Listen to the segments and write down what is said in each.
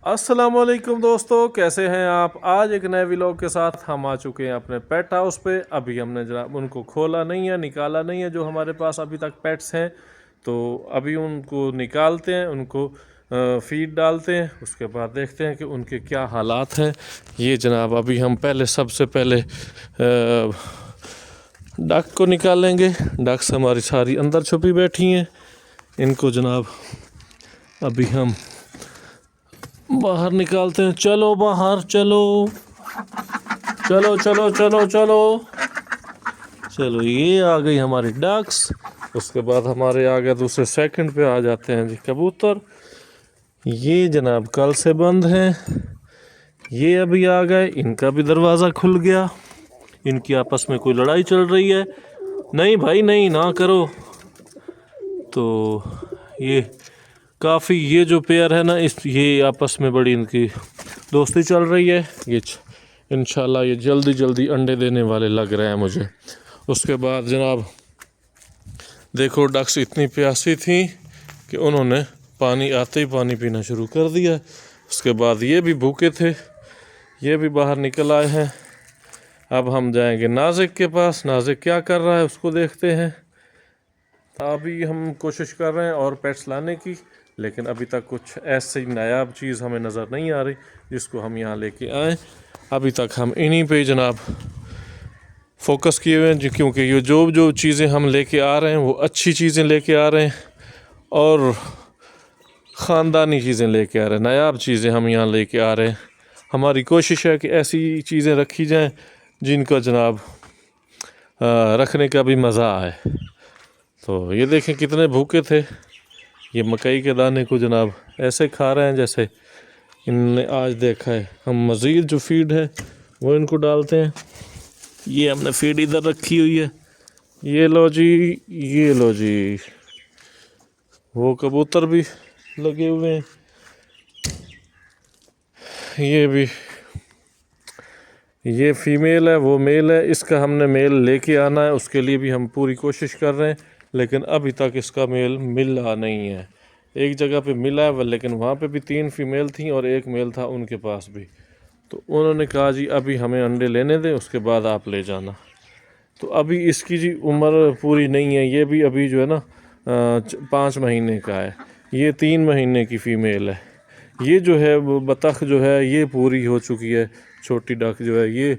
अस्सलामुअलैकुम दोस्तों, कैसे हैं आप। आज एक नए व्लॉग के साथ हम आ चुके हैं अपने पेट हाउस पे। अभी हमने जनाब उनको खोला नहीं है, निकाला नहीं है। जो हमारे पास अभी तक पेट्स हैं तो अभी उनको निकालते हैं, उनको फीड डालते हैं, उसके बाद देखते हैं कि उनके क्या हालात हैं। ये जनाब अभी हम सबसे पहले डक को निकालेंगे। डक्स हमारी सारी अंदर छुपी बैठी हैं। इनको जनाब अभी हम बाहर निकालते हैं। चलो बाहर, चलो चलो चलो चलो चलो चलो। ये आ गई हमारी डक्स। उसके बाद हमारे आ गए दूसरे सेकंड पे आ जाते हैं जी कबूतर। ये जनाब कल से बंद हैं। ये अभी आ गए, इनका भी दरवाज़ा खुल गया। इनकी आपस में कोई लड़ाई चल रही है। नहीं भाई नहीं, ना करो। तो ये काफ़ी, ये जो पेयर है ना, ये आपस में बड़ी इनकी दोस्ती चल रही है। ये इंशाल्लाह ये जल्दी जल्दी अंडे देने वाले लग रहे हैं मुझे। उसके बाद जनाब देखो, डक्स इतनी प्यासी थी कि उन्होंने पानी आते ही पानी पीना शुरू कर दिया। उसके बाद ये भी भूखे थे, ये भी बाहर निकल आए हैं। अब हम जाएंगे नाजिक के पास। नाजिक क्या कर रहा है उसको देखते हैं। अभी हम कोशिश कर रहे हैं और पेट्स लाने की, लेकिन अभी तक कुछ ऐसी नायाब चीज़ हमें नज़र नहीं आ रही जिसको हम यहाँ लेके आएँ। अभी तक हम इन्हीं पे जनाब फोकस किए हुए हैं, क्योंकि ये जो जो चीज़ें हम लेके आ रहे हैं वो अच्छी चीज़ें लेके आ रहे हैं और ख़ानदानी चीज़ें लेके आ रहे हैं, नायाब चीज़ें हम यहाँ लेके आ रहे हैं। हमारी कोशिश है कि ऐसी चीज़ें रखी जाएँ जिनका जनाब रखने का भी मज़ा आए। तो ये देखें कितने भूखे थे। ये मकई के दाने को जनाब ऐसे खा रहे हैं जैसे इनने आज देखा है। हम मज़ीद जो फीड है वो इनको डालते हैं। ये हमने फीड इधर रखी हुई है। ये लो जी, ये लो जी। वो कबूतर भी लगे हुए हैं, ये भी। ये फीमेल है, वो मेल है। इसका हमने मेल लेके आना है, उसके लिए भी हम पूरी कोशिश कर रहे हैं, लेकिन अभी तक इसका मेल मिला नहीं है। एक जगह पे मिला है, लेकिन वहाँ पे भी 3 फीमेल थी और 1 मेल था उनके पास भी। तो उन्होंने कहा जी अभी हमें अंडे लेने दें, उसके बाद आप ले जाना। तो अभी इसकी जी उम्र पूरी नहीं है। ये भी अभी जो है ना 5 महीने का है। ये 3 महीने की फ़ीमेल है। ये जो है वो बतख जो है ये पूरी हो चुकी है। छोटी डक जो है ये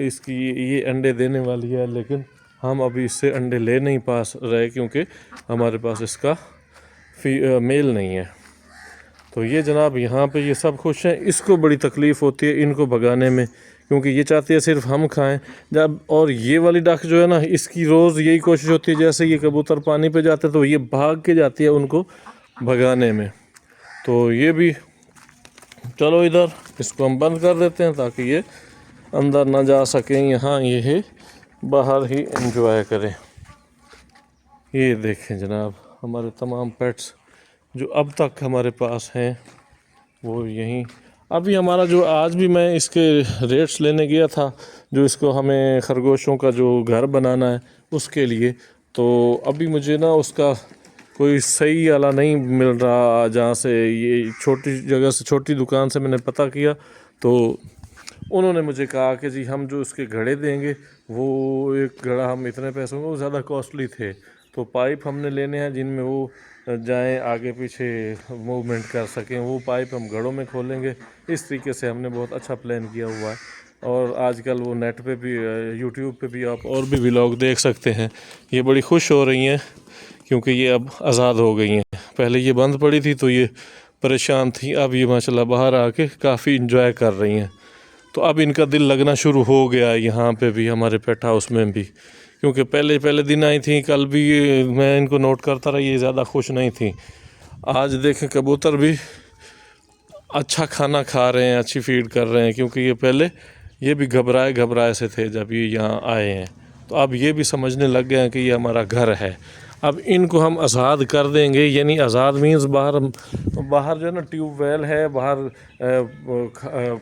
इसकी ये अंडे देने वाली है, लेकिन हम अभी इससे अंडे ले नहीं पा रहे क्योंकि हमारे पास इसका मेल नहीं है। तो ये जनाब यहाँ पे ये सब खुश हैं। इसको बड़ी तकलीफ़ होती है इनको भगाने में, क्योंकि ये चाहती है सिर्फ हम खाएं जब। और ये वाली डक जो है ना, इसकी रोज़ यही कोशिश होती है, जैसे ये कबूतर पानी पे जाते तो ये भाग के जाती है उनको भगाने में। तो ये भी, चलो इधर इसको हम बंद कर देते हैं ताकि ये अंदर ना जा सकें। यहाँ ये बाहर ही एंजॉय करें। ये देखें जनाब हमारे तमाम पेट्स जो अब तक हमारे पास हैं वो यहीं। अभी हमारा जो आज भी मैं इसके रेट्स लेने गया था, जो इसको हमें खरगोशों का जो घर बनाना है उसके लिए, तो अभी मुझे ना उसका कोई सही वाला नहीं मिल रहा। जहाँ से ये छोटी जगह से, छोटी दुकान से मैंने पता किया तो उन्होंने मुझे कहा कि जी हम जो उसके घड़े देंगे वो एक घड़ा हम इतने पैसों में, वो ज़्यादा कॉस्टली थे। तो पाइप हमने लेने हैं जिनमें वो जाएं, आगे पीछे मूवमेंट कर सकें। वो पाइप हम घड़ों में खोलेंगे। इस तरीके से हमने बहुत अच्छा प्लान किया हुआ है। और आजकल वो नेट पे भी, यूट्यूब पे भी आप और भी व्लॉग देख सकते हैं। ये बड़ी खुश हो रही हैं क्योंकि ये अब आज़ाद हो गई हैं। पहले ये बंद पड़ी थी तो ये परेशान थी, अब ये माशाल्लाह बाहर आके काफ़ी इंजॉय कर रही हैं। तो अब इनका दिल लगना शुरू हो गया है यहाँ पे भी, हमारे पेट हाउस में भी। क्योंकि पहले दिन आई थी, कल भी मैं इनको नोट करता रहा, ये ज़्यादा खुश नहीं थी। आज देखें कबूतर भी अच्छा खाना खा रहे हैं, अच्छी फीड कर रहे हैं, क्योंकि ये पहले ये भी घबराए से थे जब ये यहाँ आए हैं। तो अब ये भी समझने लग गए हैं कि ये हमारा घर है। अब इनको हम आज़ाद कर देंगे, यानी आज़ाद मीन्स बाहर जो है ना ट्यूबवेल है, बाहर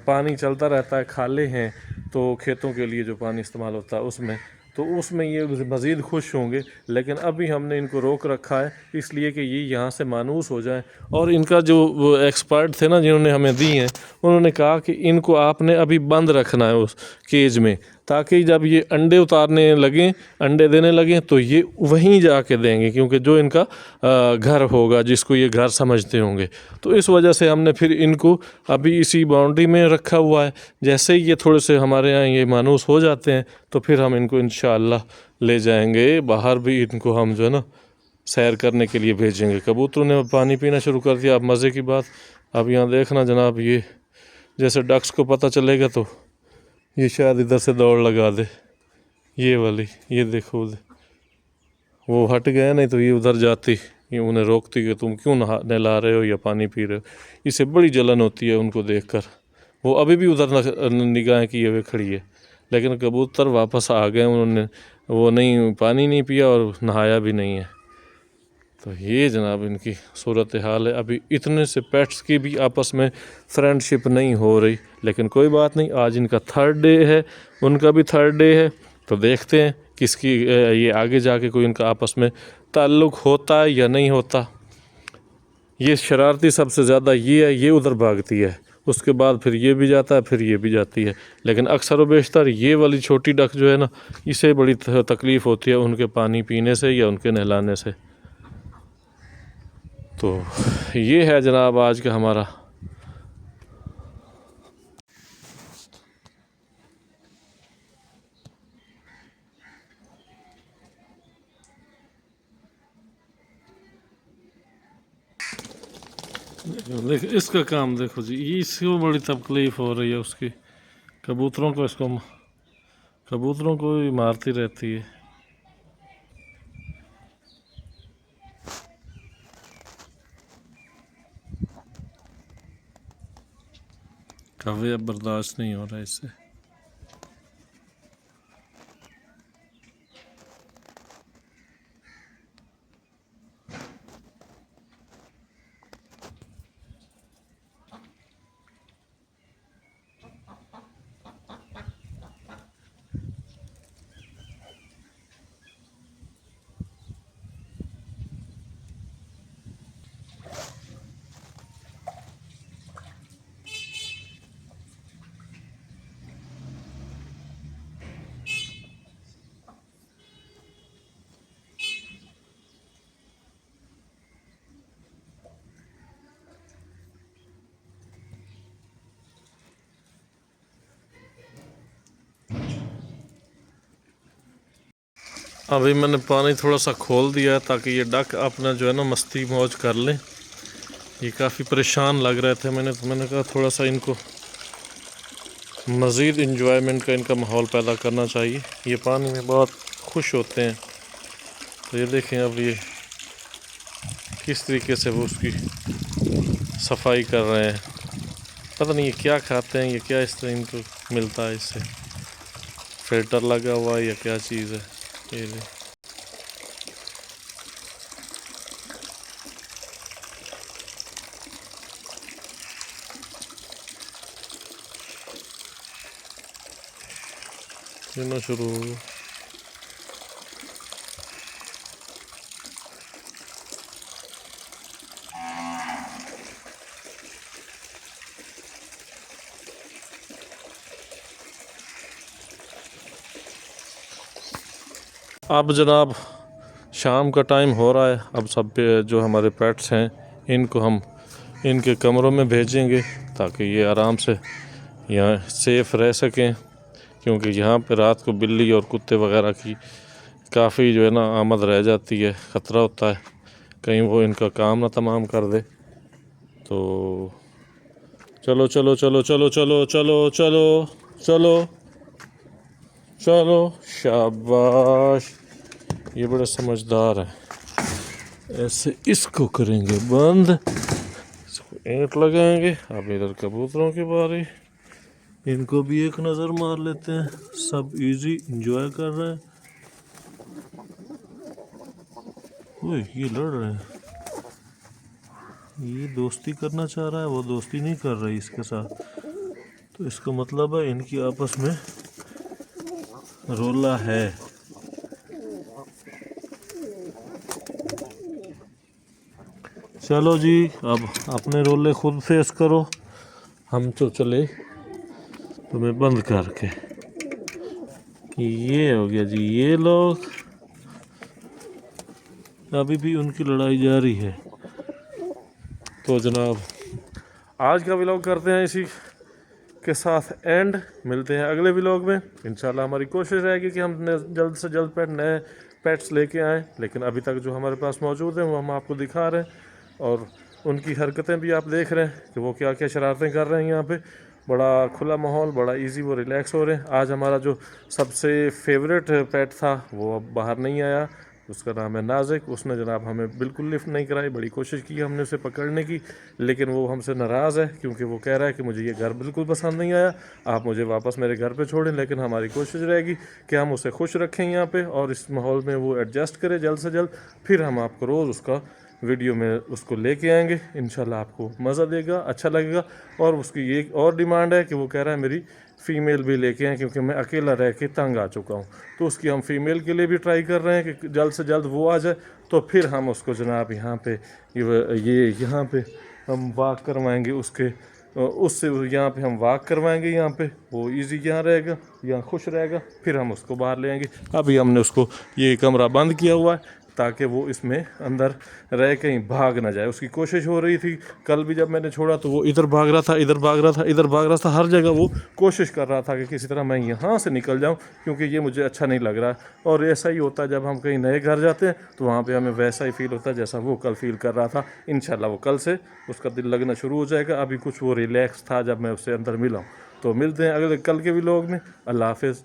पानी चलता रहता है, खाले हैं तो खेतों के लिए जो पानी इस्तेमाल होता है उसमें, तो उसमें ये मज़ीद खुश होंगे। लेकिन अभी हमने इनको रोक रखा है इसलिए कि ये यहाँ से मानूस हो जाएं। और इनका जो वो एक्सपर्ट थे ना जिन्होंने हमें दी हैं, उन्होंने कहा कि इनको आपने अभी बंद रखना है उस केज में, ताकि जब ये अंडे उतारने लगें, अंडे देने लगें, तो ये वहीं जाके देंगे, क्योंकि जो इनका घर होगा जिसको ये घर समझते होंगे। तो इस वजह से हमने फिर इनको अभी इसी बाउंड्री में रखा हुआ है। जैसे ही ये थोड़े से हमारे यहाँ ये मानूस हो जाते हैं तो फिर हम इनको इंशाअल्लाह ले जाएंगे बाहर भी, इनको हम जो है ना सैर करने के लिए भेजेंगे। कबूतरों ने पानी पीना शुरू कर दिया। अब मज़े की बात, अब यहाँ देखना जनाब, ये जैसे डक्स को पता चलेगा तो ये शायद इधर से दौड़ लगा दे। ये वाली, ये देखो वो हट गया, नहीं तो ये उधर जाती, ये उन्हें रोकती कि तुम क्यों नहला रहे हो या पानी पी रहे हो। इसे बड़ी जलन होती है उनको देखकर। वो अभी भी उधर निगाहें किए हुए खड़ी है, लेकिन कबूतर वापस आ गए। उन्होंने वो नहीं पानी नहीं पिया और नहाया भी नहीं है। तो ये जनाब इनकी सूरत हाल है। अभी इतने से पेट्स की भी आपस में फ्रेंडशिप नहीं हो रही, लेकिन कोई बात नहीं, आज इनका थर्ड डे है, उनका भी थर्ड डे है। तो देखते हैं किसकी ये आगे जाके कोई इनका आपस में ताल्लुक़ होता है या नहीं होता। ये शरारती सबसे ज़्यादा ये है, ये उधर भागती है, उसके बाद फिर ये भी जाता है, फिर ये भी जाती है। लेकिन अक्सर व बेशतर ये वाली छोटी डक जो है ना, इसे बड़ी तकलीफ़ होती है उनके पानी पीने से या उनके नहलाने से। तो ये है जनाब आज का हमारा। देख इसका काम देखो जी, इसको बड़ी तकलीफ़ हो रही है उसकी। कबूतरों को भी मारती रहती है। कभी अब बर्दाश्त नहीं हो रहा इससे। अभी मैंने पानी थोड़ा सा खोल दिया है ताकि ये डक अपना जो है ना मस्ती मौज कर लें। ये काफ़ी परेशान लग रहे थे, मैंने कहा थोड़ा सा इनको मज़ीद इंजॉयमेंट का इनका माहौल पैदा करना चाहिए। ये पानी में बहुत खुश होते हैं। तो ये देखें अब ये किस तरीके से वो उसकी सफाई कर रहे हैं। पता नहीं ये क्या खाते हैं, ये क्या इस तरह इनको मिलता है, इससे फिल्टर लगा हुआ है या क्या चीज़ है। ये ना शुरू हो गया। अब जनाब शाम का टाइम हो रहा है। अब सब जो हमारे पेट्स हैं इनको हम इनके कमरों में भेजेंगे ताकि ये आराम से यहाँ सेफ़ रह सकें, क्योंकि यहाँ पे रात को बिल्ली और कुत्ते वगैरह की काफ़ी जो है ना आमद रह जाती है। ख़तरा होता है कहीं वो इनका काम ना तमाम कर दे। तो चलो चलो चलो चलो चलो चलो चलो चलो चलो, शाबाश, ये बड़ा समझदार है। ऐसे इसको करेंगे बंद, इसको ईंट लगाएंगे। अब इधर कबूतरों के बारे, इनको भी एक नज़र मार लेते हैं। सब इजी एंजॉय कर रहे हैं। ओए ये लड़ रहे हैं, ये दोस्ती करना चाह रहा है, वो दोस्ती नहीं कर रही इसके साथ। तो इसका मतलब है इनकी आपस में रोला है। चलो जी, अब अपने रोले खुद फेस करो, हम तो चले तुम्हें बंद करके। ये हो गया जी, ये लोग अभी भी उनकी लड़ाई जारी है। तो जनाब आज का व्लॉग करते हैं इसी के साथ एंड। मिलते हैं अगले व्लॉग में इंशाल्लाह। हमारी कोशिश रहेगी कि हम जल्द से जल्द नए पेट्स लेके आएँ, लेकिन अभी तक जो हमारे पास मौजूद हैं वो हम आपको दिखा रहे हैं और उनकी हरकतें भी आप देख रहे हैं कि वो क्या क्या शरारतें कर रहे हैं। यहाँ पे बड़ा खुला माहौल, बड़ा इजी, वो रिलैक्स हो रहे हैं। आज हमारा जो सबसे फेवरेट पेट था वो अब बाहर नहीं आया, उसका नाम है नाजिक। उसने जनाब हमें बिल्कुल लिफ्ट नहीं कराई, बड़ी कोशिश की हमने उसे पकड़ने की, लेकिन वो हमसे नाराज़ है क्योंकि वो कह रहा है कि मुझे ये घर बिल्कुल पसंद नहीं आया, आप मुझे वापस मेरे घर पे छोड़ें। लेकिन हमारी कोशिश रहेगी कि हम उसे खुश रखें यहाँ पे और इस माहौल में वो एडजस्ट करे जल्द से जल्द। फिर हम आपको रोज़ उसका वीडियो में उसको लेके आएंगे, इंशाल्लाह आपको मज़ा देगा, अच्छा लगेगा। और उसकी ये और डिमांड है कि वो कह रहा है मेरी फ़ीमेल भी लेके आएँ क्योंकि मैं अकेला रह के तंग आ चुका हूँ। तो उसकी हम फ़ीमेल के लिए भी ट्राई कर रहे हैं कि जल्द से जल्द वो आ जाए, तो फिर हम उसको जनाब यहाँ पे ये यहाँ पे हम वॉक करवाएंगे उसके, उससे यहाँ पे हम वॉक करवाएंगे। यहाँ पे वो इजी यहाँ रहेगा, यहाँ खुश रहेगा, फिर हम उसको बाहर ले आएंगे। अभी हमने उसको ये कमरा बंद किया हुआ है ताकि वो इसमें अंदर रह कहीं भाग ना जाए। उसकी कोशिश हो रही थी, कल भी जब मैंने छोड़ा तो वो इधर भाग रहा था, इधर भाग रहा था, इधर भाग रहा था, हर जगह वो कोशिश कर रहा था कि किसी तरह मैं यहाँ से निकल जाऊँ क्योंकि ये मुझे अच्छा नहीं लग रहा। और ऐसा ही होता है जब हम कहीं नए घर जाते हैं तो वहाँ पे हमें वैसा ही फील होता है जैसा वो कल फील कर रहा था। इंशाल्लाह वो कल से उसका दिल लगना शुरू हो जाएगा। अभी कुछ वो रिलैक्स था जब मैं उससे अंदर मिला हूँ। तो मिलते हैं अगले कल के व्लॉग में। अल्लाह हाफिज़।